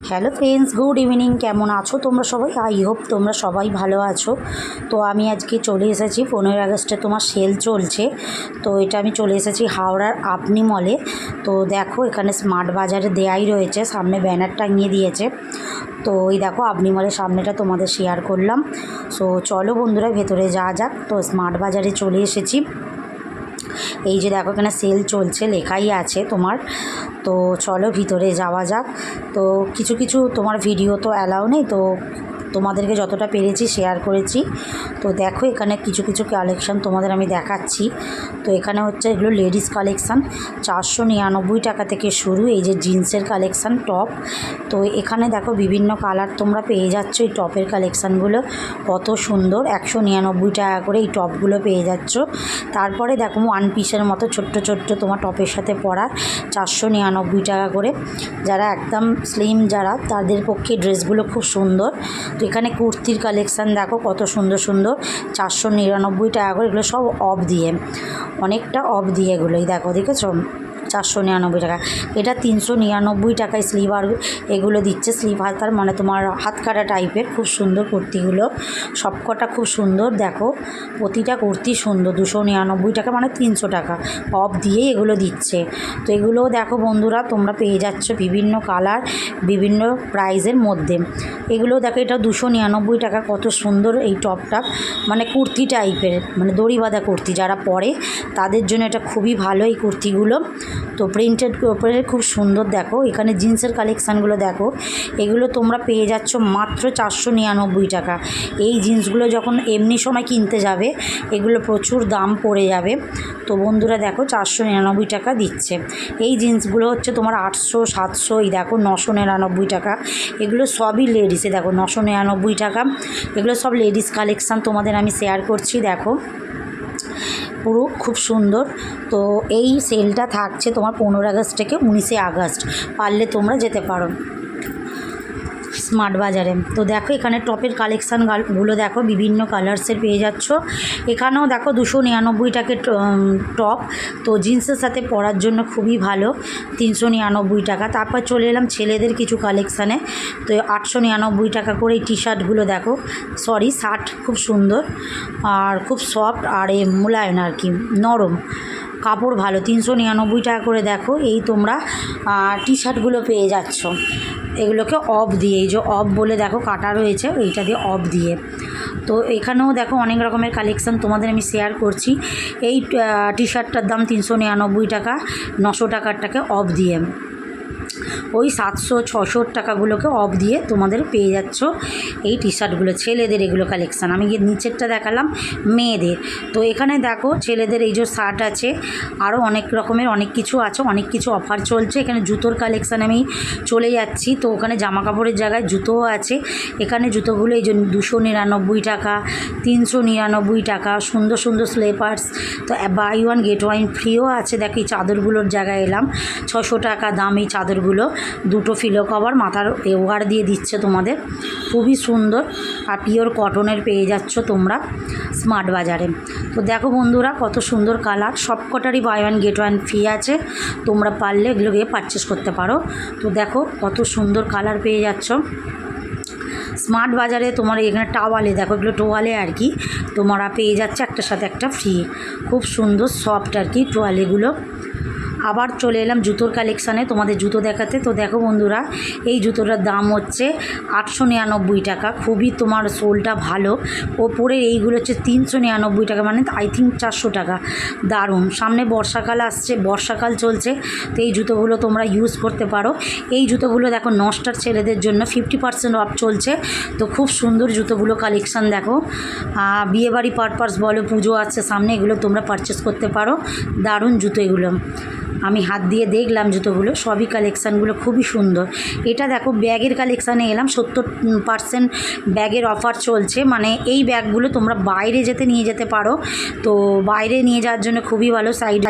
Hello friends, good evening. কেমন আছো তোমরা সবাই? আই হোপ তোমরা সবাই ভালো আছো। তো আমি আজকে চলে এসেছি, 15 আগস্টে তোমার সেল চলছে। তো এটা আমি চলে এসেছি হাওড়ার আপনি মলে। তো দেখো এখানে স্মার্ট বাজারে দেয়াই রয়েছে, সামনে ব্যানার টাঙিয়ে দিয়েছে। তো এই দেখো আপনি মলের সামনেটা তোমাদের শেয়ার করলাম। সো চলো বন্ধুরা ভেতরে যাওয়া যাক। তো স্মার্ট বাজারে চলে এসেছি। এই যে দেখো এখানে সেল চলছে, লেখাই আছে তোমার। তো চলো ভিতরে যাওয়া যাক। তো কিছু কিছু তোমার ভিডিও তো অ্যালাউ নেই, তো তোমাদেরকে যতটা পেরেছি শেয়ার করেছি। তো দেখো এখানে কিছু কিছু কালেকশান তোমাদের আমি দেখাচ্ছি। তো এখানে হচ্ছে এগুলো লেডিস কালেকশান, 499 টাকা থেকে শুরু। এই যে জিন্সের কালেকশান, টপ। তো এখানে দেখো বিভিন্ন কালার তোমরা পেয়ে যাচ্ছ। এই টপের কালেকশানগুলো কত সুন্দর, 199 টাকা করে এই টপগুলো পেয়ে যাচ্ছ। তারপরে দেখো ওয়ান পিসের মতো ছোট্ট ছোট্ট তোমার টপের সাথে পরা, 499 টাকা করে। যারা একদম স্লিম যারা, তাদের পক্ষে ড্রেসগুলো খুব সুন্দর। তো এখানে কুর্তির কালেকশান দেখো কত সুন্দর সুন্দর, 499 টাকা করে। এগুলো সব অফ দিয়ে, অনেকটা অফ দিয়ে এগুলোই দেখো, দেখেছো? 499 টাকা। এটা 399 টাকায় স্লিভার এগুলো দিচ্ছে। স্লিভ হাতার মানে তোমার হাত কাটা টাইপের, খুব সুন্দর কুর্তিগুলো, সবকটা খুব সুন্দর। দেখো প্রতিটা কুর্তি সুন্দর। 299 টাকা মানে 300 টাকা অফ দিয়ে এগুলো দিচ্ছে। তো এগুলোও দেখো বন্ধুরা তোমরা পেয়ে যাচ্ছ বিভিন্ন কালার, বিভিন্ন প্রাইজের মধ্যে। এগুলো দেখো, এটা 299 টাকা। কত সুন্দর এই টপটা, মানে কুর্তি টাইপের, মানে দড়ি বাঁধা কুর্তি যারা পরে তাদের জন্য এটা খুবই ভালো এই কুর্তিগুলো। তো প্রিন্টেড উপরে খুব সুন্দর। দেখো এখানে জিন্সের কালেকশানগুলো দেখো, এগুলো তোমরা পেয়ে যাচ্ছ মাত্র 499 টাকা। এই জিন্সগুলো যখন এমনি সময় কিনতে যাবে, এগুলো প্রচুর দাম পড়ে যাবে। তো বন্ধুরা দেখো 499 টাকা দিচ্ছে। এই জিন্সগুলো হচ্ছে তোমার 800, 700, এই দেখো 999 টাকা। এগুলো সবই লেডিসে, দেখো 999 টাকা। এগুলো সব লেডিস কালেকশান তোমাদের আমি শেয়ার করছি। দেখো পুরো খুব সুন্দর। তো এই সেলটা থাকছে তোমার 15 আগস্ট থেকে 19 আগস্ট। পারলে তোমরা যেতে পারো স্মার্ট বাজারে। তো দেখো এখানে টপের কালেকশানগুলো দেখো বিভিন্ন কালার্সের পেয়ে যাচ্ছ। এখানেও দেখো 299 টাকার টপ। তো জিন্সের সাথে পরার জন্য খুবই ভালো, 399 টাকা। তারপর চলে এলাম ছেলেদের কিছু কালেকশানে। তো 899 টাকা করে এই টি শার্টগুলো দেখো, সরি শার্ট, খুব সুন্দর আর খুব সফট আর মোলায়েম আর কি, নরম কাপড় ভালো। 399 টাকা করে দেখো এই তোমরা টি শার্টগুলো পেয়ে যাচ্ছ। এগুলোকে অফ দিয়ে, এই যে অফ বলে দেখো কাটা রয়েছে, এইটা দিয়ে অফ দিয়ে। তো এখানেও দেখো অনেক রকমের কালেকশান তোমাদের আমি শেয়ার করছি। এই টি শার্টটার দাম 399 টাকা, 900 টাকারটাকে অফ দিয়ে। ওই 700, 600 টাকাগুলোকে অফ দিয়ে তোমাদের পেয়ে যাচ্ছ এই টি শার্টগুলো। ছেলেদের এগুলো কালেকশান, আমি গিয়ে নিচেরটা দেখালাম মেয়েদের। তো এখানে দেখো ছেলেদের এই যে শার্ট আছে, আরও অনেক রকমের অনেক কিছু আছে, অনেক কিছু অফার চলছে। এখানে জুতোর কালেকশান আমি চলে যাচ্ছি। তো ওখানে জামা কাপড়ের জায়গায় জুতোও আছে। এখানে জুতোগুলো এই যে 299 টাকা, 399 টাকা, সুন্দর সুন্দর স্লিপার্স। তো বাই ওয়ান গেট ওয়ান ফ্রিও আছে। দেখো এই চাদরগুলোর জায়গায় এলাম, 600 টাকা দাম এই চাদরগুলো। দুটো ফিলো কভার মাথার ওভার দিয়ে দিচ্ছে তোমাদের, খুবই সুন্দর। আর পিওর কটনের পেয়ে যাচ্ছ তোমরা স্মার্ট বাজারে। তো দেখো বন্ধুরা কত সুন্দর কালার, সবকটারই buy one get one free আছে। তোমরা পারলে এগুলো গিয়ে পারচেস করতে পারো। তো দেখো কত সুন্দর কালার পেয়ে যাচ্ছ স্মার্ট বাজারে। তোমার এখানে টাওয়ালে দেখো, এগুলো টোয়ালে আর কি, তোমরা পেয়ে যাচ্ছে একটার সাথে একটা ফ্রি। খুব সুন্দর সফট আর কি টোয়ালেগুলো। আবার চলে এলাম জুতোর কালেকশানে তোমাদের জুতো দেখাতে। তো দেখো বন্ধুরা এই জুতোটার দাম হচ্ছে 899 টাকা। খুবই তোমার সোলটা ভালো। ওপরে এইগুলো হচ্ছে 399 টাকা, মানে আই থিঙ্ক 400 টাকা। দারুণ। সামনে বর্ষাকাল আসছে, বর্ষাকাল চলছে, তো এই জুতোগুলো তোমরা ইউজ করতে পারো। এই জুতোগুলো দেখো নস্টার ছেলেদের জন্য 50% অফ চলছে। তো খুব সুন্দর জুতোগুলো কালেকশান দেখো। বিয়েবাড়ি পারপাস বলো, পুজো আছে সামনে, এগুলো তোমরা পারচেস করতে পারো। দারুণ জুতো এগুলো, আমি হাত দিয়ে দেখলাম জুতোগুলো, সবই কালেকশানগুলো খুবই সুন্দর। এটা দেখো ব্যাগের কালেকশানে এলাম, 70% ব্যাগের অফার চলছে। মানে এই ব্যাগগুলো তোমরা বাইরে নিয়ে যেতে পারো। তো বাইরে নিয়ে যাওয়ার জন্য খুবই ভালো। সাইড